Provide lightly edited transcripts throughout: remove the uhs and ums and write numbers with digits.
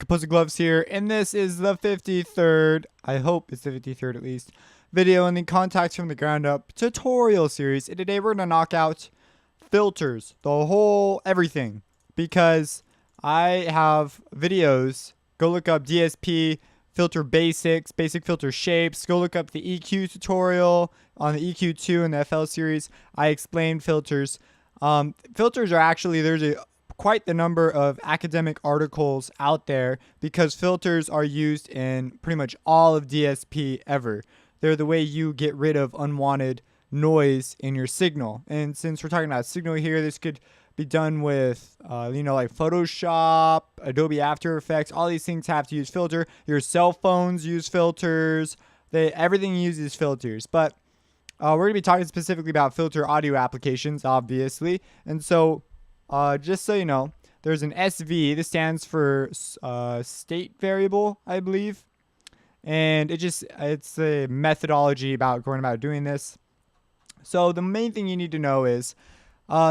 Pussy Gloves here, and this is the 53rd, I hope it's the 53rd at least, video in the Contacts from the Ground Up tutorial series. And today we're going to knock out filters, the whole everything, because I have videos. Go look up DSP, filter basics, basic filter shapes. Go look up the EQ tutorial on the EQ2 and the FL series. I explain filters. Filters are actually, there's quite the number of academic articles out there because filters are used in pretty much all of DSP ever. They're the way you get rid of unwanted noise in your signal. And since we're talking about signal here, this could be done with, like Photoshop, Adobe After Effects. All these things have to use filter. Your cell phones use filters. Everything uses filters. But we're going to be talking specifically about filter audio applications, obviously. And so just so you know, there's an SV. This stands for state variable, I believe. And it's a methodology about going about doing this. So the main thing you need to know is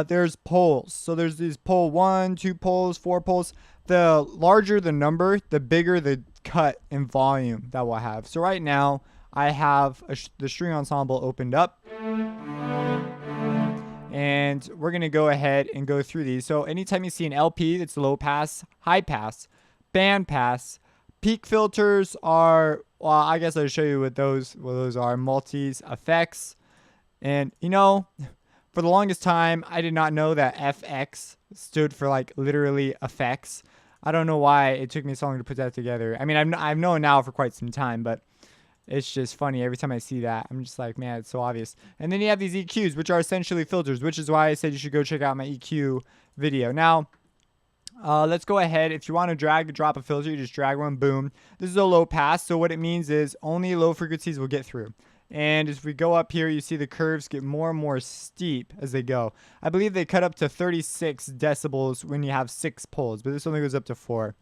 there's poles. So there's these pole 1, 2 poles, 4 poles. The larger the number, the bigger the cut and volume that we'll have. So right now, I have the string ensemble opened up. And we're going to go ahead and go through these. So anytime you see an LP, that's low pass, high pass, band pass. Peak filters are, well, I guess I'll show you what those are. Multis, effects. And, for the longest time, I did not know that FX stood for, like, literally effects. I don't know why it took me so long to put that together. I mean, I've known now for quite some time, but it's just funny. Every time I see that, I'm just like, man, it's so obvious. And then you have these EQs, which are essentially filters, which is why I said you should go check out my EQ video. Now, let's go ahead. If you want to drag and drop a filter, you just drag one, boom. This is a low pass, so what it means is only low frequencies will get through. And as we go up here, you see the curves get more and more steep as they go. I believe they cut up to 36 decibels when you have 6 poles, but this only goes up to 4.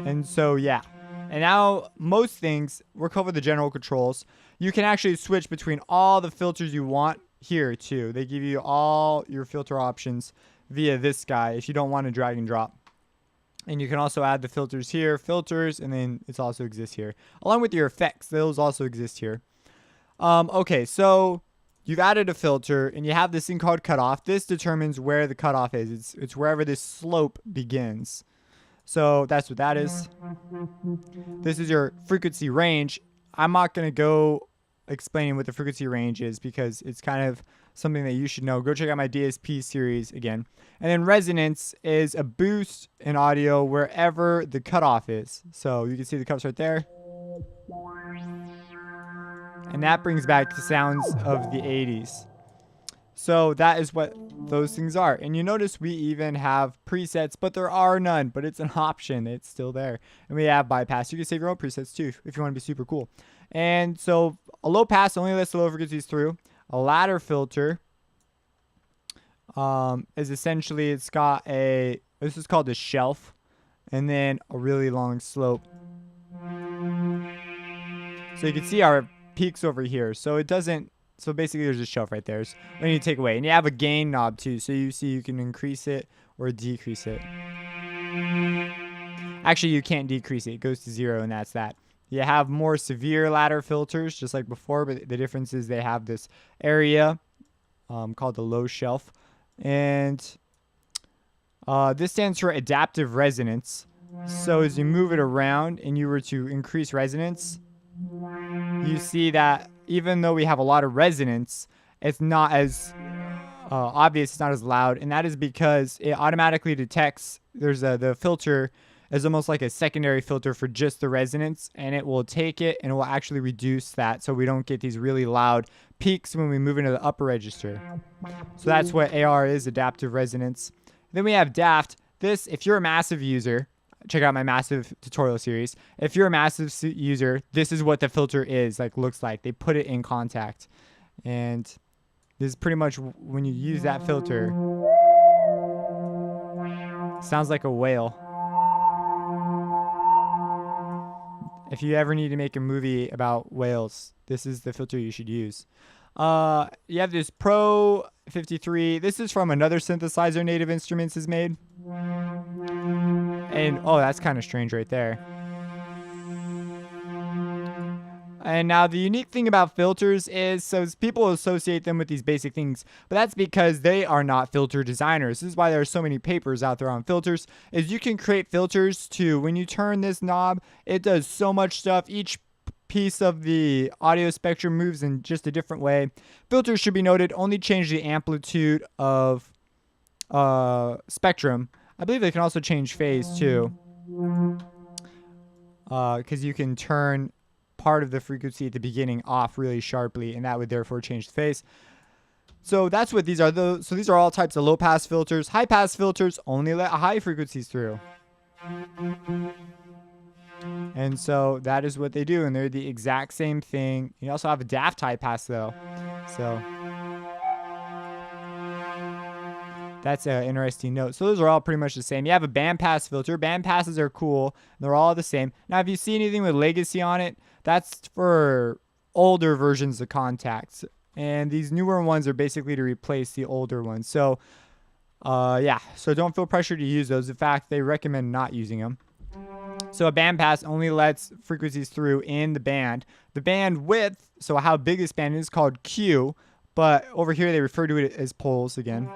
And so, yeah. And now, most things, we'll cover the general controls. You can actually switch between all the filters you want here, too. They give you all your filter options via this guy if you don't want to drag and drop. And you can also add the filters here, filters, and then it also exists here. Along with your effects, those also exist here. Okay, so you've added a filter, and you have this thing called cutoff. This determines where the cutoff is. It's wherever this slope begins. So that's what that is. This is your frequency range. I'm not going to go explaining what the frequency range is because it's kind of something that you should know. Go check out my DSP series again. And then resonance is a boost in audio wherever the cutoff is. So you can see the cutoffs right there. And that brings back the sounds of the 80s. So that is what those things are. And you notice we even have presets, but there are none. But it's an option. It's still there. And we have bypass. You can save your own presets too if you want to be super cool. And so a low pass only lets the low frequencies through. A ladder filter is essentially, it's got this is called a shelf. And then a really long slope. So you can see our peaks over here. So so basically there's a shelf right there. So we need to take away. And you have a gain knob too. So you see you can increase it or decrease it. Actually, you can't decrease it. It goes to 0 and that's that. You have more severe ladder filters just like before. But the difference is they have this area called the low shelf. And this stands for adaptive resonance. So as you move it around and you were to increase resonance, you see that even though we have a lot of resonance, it's not as obvious, it's not as loud. And that is because it automatically detects, the filter is almost like a secondary filter for just the resonance. And it will take it and it will actually reduce that so we don't get these really loud peaks when we move into the upper register. So that's what AR is, adaptive resonance. Then we have DAFT. This, if you're a massive user, check out my massive tutorial series. If you're a massive user, this is what the filter looks like. They put it in Kontakt. And this is pretty much when you use that filter. Sounds like a whale. If you ever need to make a movie about whales, this is the filter you should use. You have this Pro 53. This is from another synthesizer Native Instruments has made. And oh, that's kind of strange right there. And now the unique thing about filters is, so people associate them with these basic things, but that's because they are not filter designers. This is why there are so many papers out there on filters, is you can create filters to, when you turn this knob, it does so much stuff. Each piece of the audio spectrum moves in just a different way. Filters, should be noted, only change the amplitude of spectrum. I believe they can also change phase too, because you can turn part of the frequency at the beginning off really sharply, and that would therefore change the phase. So that's what these are. So these are all types of low pass filters. High pass filters only let high frequencies through. And so that is what they do, and they're the exact same thing. You also have a daft high pass though. So that's an interesting note. So those are all pretty much the same. You have a bandpass filter. Bandpasses are cool. They're all the same. Now, if you see anything with legacy on it, that's for older versions of Kontakt. And these newer ones are basically to replace the older ones. So, yeah. So don't feel pressure to use those. In fact, they recommend not using them. So a bandpass only lets frequencies through in the band. The band width, so how big this band is, called Q. But over here, they refer to it as poles again.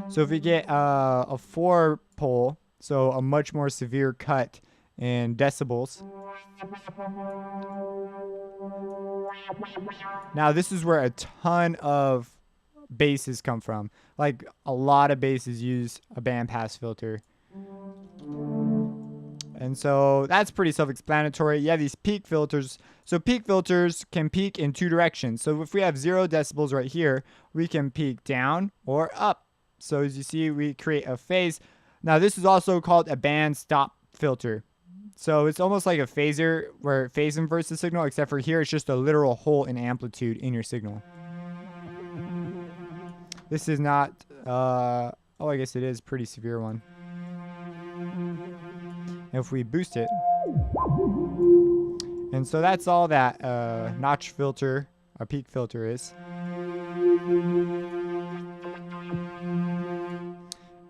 So if we get a 4-pole, so a much more severe cut in decibels. Now this is where a ton of basses come from. Like a lot of basses use a bandpass filter. And so that's pretty self-explanatory. You have these peak filters. So peak filters can peak in two directions. So if we have 0 decibels right here, we can peak down or up. So as you see, we create a phase. Now this is also called a band stop filter. So it's almost like a phaser where it phase inverts the signal, except for here it's just a literal hole in amplitude in your signal. This is not, oh, I guess it is a pretty severe one. If we boost it. And so that's all that notch filter, or peak filter is.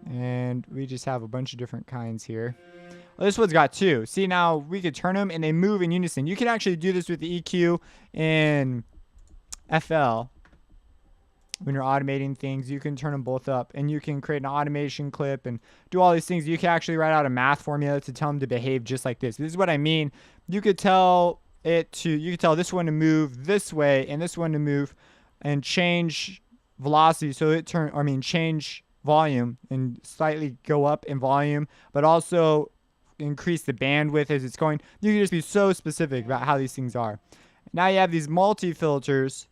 And we just have a bunch of different kinds here. Well, this one's got 2. See, now we could turn them and they move in unison. You can actually do this with the EQ in FL. When you're automating things, you can turn them both up, and you can create an automation clip and do all these things. You can actually write out a math formula to tell them to behave just like this. This is what I mean. You could tell it to, you could tell this one to move this way and this one to move and change velocity. So it change volume and slightly go up in volume, but also increase the bandwidth as it's going. You can just be so specific about how these things are. Now you have these multi-filters.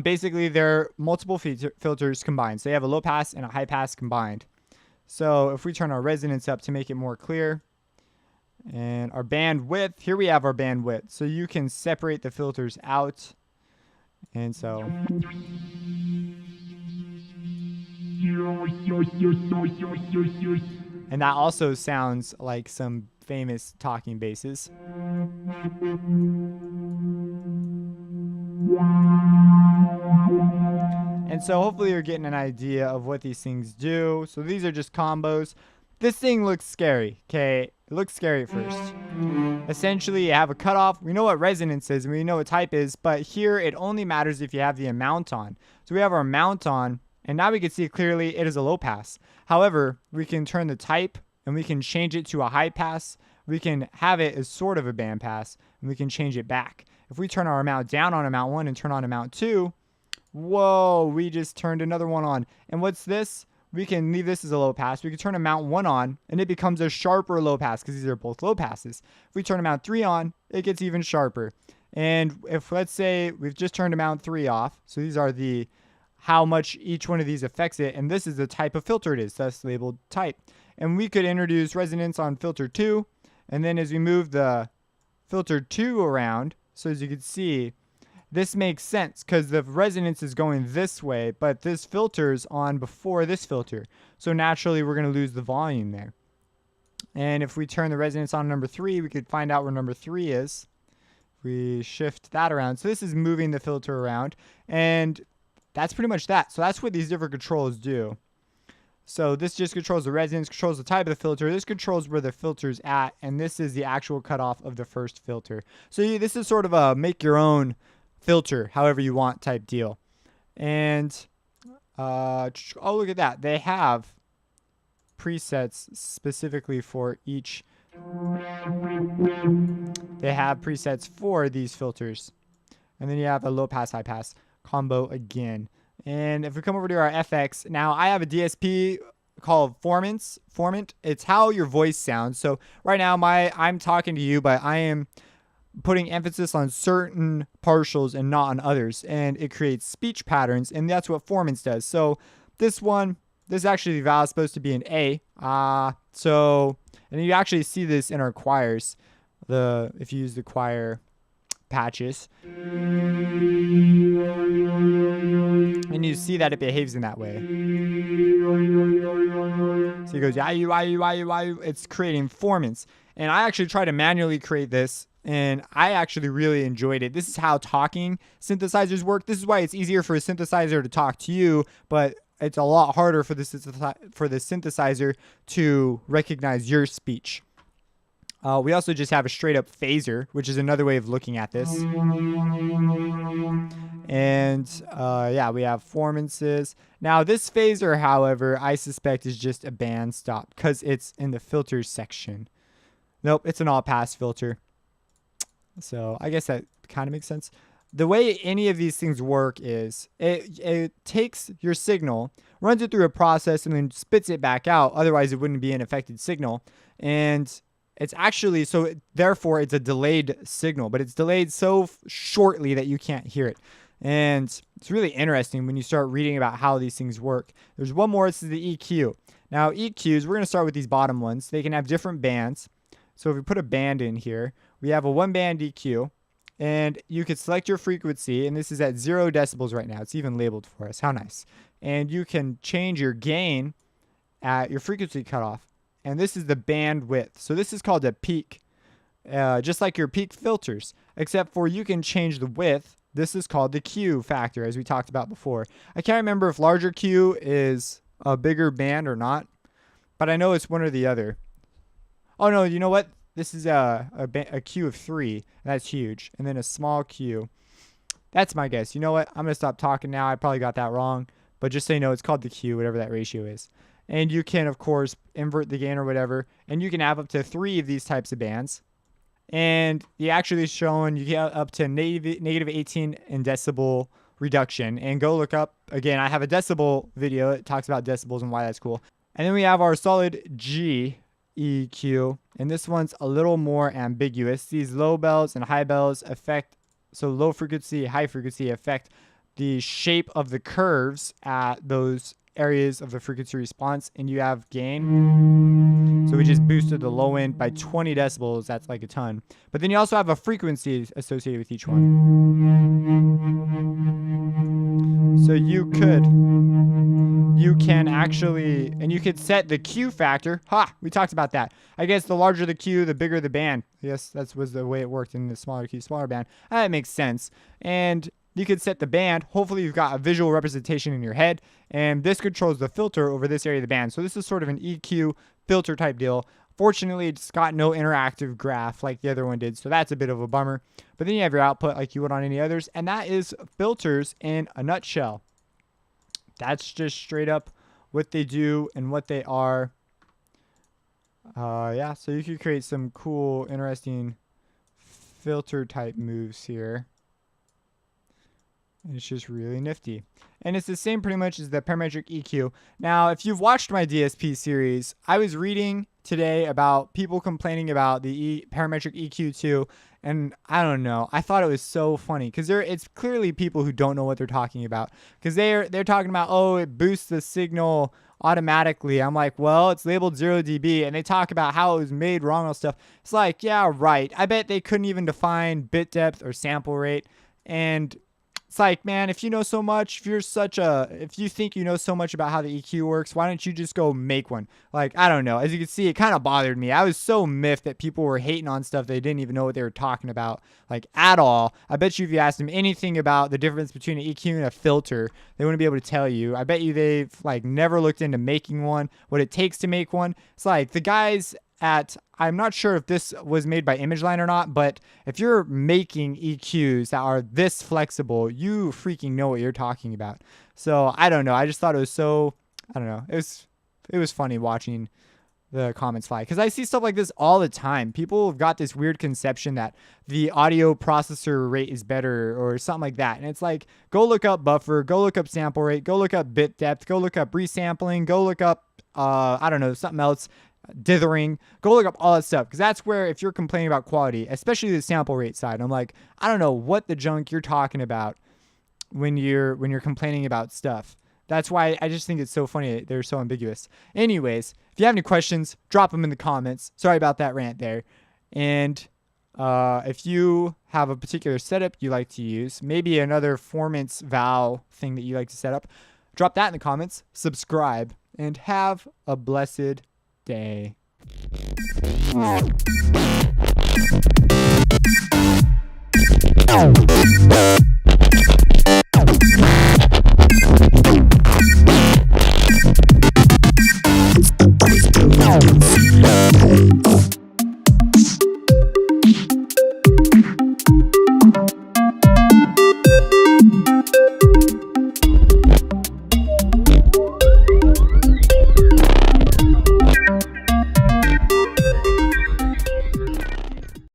Basically, they're multiple filters combined. So you have a low pass and a high pass combined. So if we turn our resonance up to make it more clear, and our bandwidth, here we have our bandwidth. So you can separate the filters out. And so, and that also sounds like some famous talking basses. And so hopefully you're getting an idea of what these things do. So these are just combos. This thing looks scary, okay? It looks scary at first. Essentially, you have a cutoff. We know what resonance is and we know what type is, but here it only matters if you have the amount on. So we have our amount on, and now we can see clearly it is a low pass. However, we can turn the type and we can change it to a high pass. We can have it as sort of a band pass, and we can change it back. If we turn our amount down on amount 1 and turn on amount 2, whoa, we just turned another one on. And what's this? We can leave this as a low pass. We can turn amount 1 on, and it becomes a sharper low pass because these are both low passes. If we turn amount 3 on, it gets even sharper. And if, let's say, we've just turned amount 3 off, so these are the how much each one of these affects it, and this is the type of filter it is, thus labeled type. And we could introduce resonance on filter 2, and then as we move the filter 2 around, so as you can see, this makes sense because the resonance is going this way, but this filter's on before this filter. So naturally, we're going to lose the volume there. And if we turn the resonance on number 3, we could find out where number 3 is. We shift that around. So this is moving the filter around, and that's pretty much that. So that's what these different controls do. So this just controls the resonance, controls the type of the filter. This controls where the filter's at, and this is the actual cutoff of the first filter. So this is sort of a make your own filter, however you want type deal. And oh, look at that. They have presets specifically for each. They have presets for these filters. And then you have a low pass, high pass combo again. And if we come over to our FX, now I have a DSP called Formants. Formant. It's how your voice sounds. So right now I'm talking to you, but I am putting emphasis on certain partials and not on others. And it creates speech patterns, and that's what Formants does. So this actually the value is supposed to be an A. And you actually see this in our choirs. If you use the choir patches, and you see that it behaves in that way. So it goes you. It's creating formants, and I actually tried to manually create this, and I actually really enjoyed it. This is how talking synthesizers work. This is why it's easier for a synthesizer to talk to you, but it's a lot harder for the synthesizer to recognize your speech. We also just have a straight up phaser, which is another way of looking at this. And yeah, we have formances. Now this phaser, however, I suspect is just a band stop because it's in the filters section. Nope, it's an all pass filter. So I guess that kind of makes sense. The way any of these things work is it takes your signal, runs it through a process, and then spits it back out. Otherwise, it wouldn't be an affected signal. And it's actually, therefore, it's a delayed signal, but it's delayed so shortly that you can't hear it. And it's really interesting when you start reading about how these things work. There's one more. This is the EQ. Now, EQs, we're going to start with these bottom ones. They can have different bands. So if we put a band in here, we have a one-band EQ. And you could select your frequency, and this is at 0 decibels right now. It's even labeled for us. How nice. And you can change your gain at your frequency cutoff. And this is the bandwidth. So this is called a peak, just like your peak filters, except for you can change the width. This is called the Q factor, as we talked about before. I can't remember if larger Q is a bigger band or not, but I know it's one or the other. Oh, no, you know what? This is a Q of 3. That's huge. And then a small Q. That's my guess. You know what? I'm going to stop talking now. I probably got that wrong. But just so you know, it's called the Q, whatever that ratio is. And you can, of course, invert the gain or whatever. And you can have up to 3 of these types of bands. And you actually showing you get up to negative 18 in decibel reduction. And go look up, again, I have a decibel video. It talks about decibels and why that's cool. And then we have our solid G EQ, and this one's a little more ambiguous. These low bells and high bells affect, so low frequency, high frequency affect the shape of the curves at those areas of the frequency response. And you have gain, so we just boosted the low end by 20 decibels. That's like a ton. But then you also have a frequency associated with each one. So you can actually, and you could set the Q factor. We talked about that. I guess the larger the Q, the bigger the band. Yes, that was the way it worked in the smaller Q, smaller band. That makes sense. And you could set the band. Hopefully you've got a visual representation in your head, and this controls the filter over this area of the band. So this is sort of an EQ filter type deal. Fortunately, it's got no interactive graph like the other one did, so that's a bit of a bummer. But then you have your output like you would on any others, and that is filters in a nutshell. That's just straight up what they do and what they are. Yeah, so you could create some cool, interesting filter type moves here. And it's just really nifty. And it's the same pretty much as the parametric EQ. Now, if you've watched my DSP series, I was reading today about people complaining about the parametric EQ too. And I don't know. I thought it was so funny because it's clearly people who don't know what they're talking about. Because they're talking about, oh, it boosts the signal automatically. I'm like, well, it's labeled 0 dB. And they talk about how it was made wrong and stuff. It's like, yeah, right. I bet they couldn't even define bit depth or sample rate. And It's like, man, if you know so much, if you think you know so much about how the EQ works, why don't you just go make one? Like, I don't know. As you can see, it kind of bothered me. I was so miffed that people were hating on stuff they didn't even know what they were talking about, like, at all. I bet you if you asked them anything about the difference between an EQ and a filter, they wouldn't be able to tell you. I bet you they've, like, never looked into making one, what it takes to make one. It's like the guys I'm not sure if this was made by ImageLine or not, but if you're making EQs that are this flexible, you freaking know what you're talking about. So I don't know. I just thought it was so, I don't know. It was funny watching the comments fly because I see stuff like this all the time. People have got this weird conception that the audio processor rate is better or something like that. And it's like, go look up buffer, go look up sample rate, go look up bit depth, go look up resampling, go look up, I don't know, something else. Dithering, go look up all that stuff because that's where if you're complaining about quality, especially the sample rate side, I'm like, I don't know what the junk you're talking about when you're complaining about stuff. That's why I just think it's so funny they're so ambiguous. Anyways, if you have any questions, drop them in the comments. Sorry about that rant there. And if you have a particular setup you like to use, maybe another Formants Val thing that you like to set up, drop that in the comments, subscribe, and have a blessed day.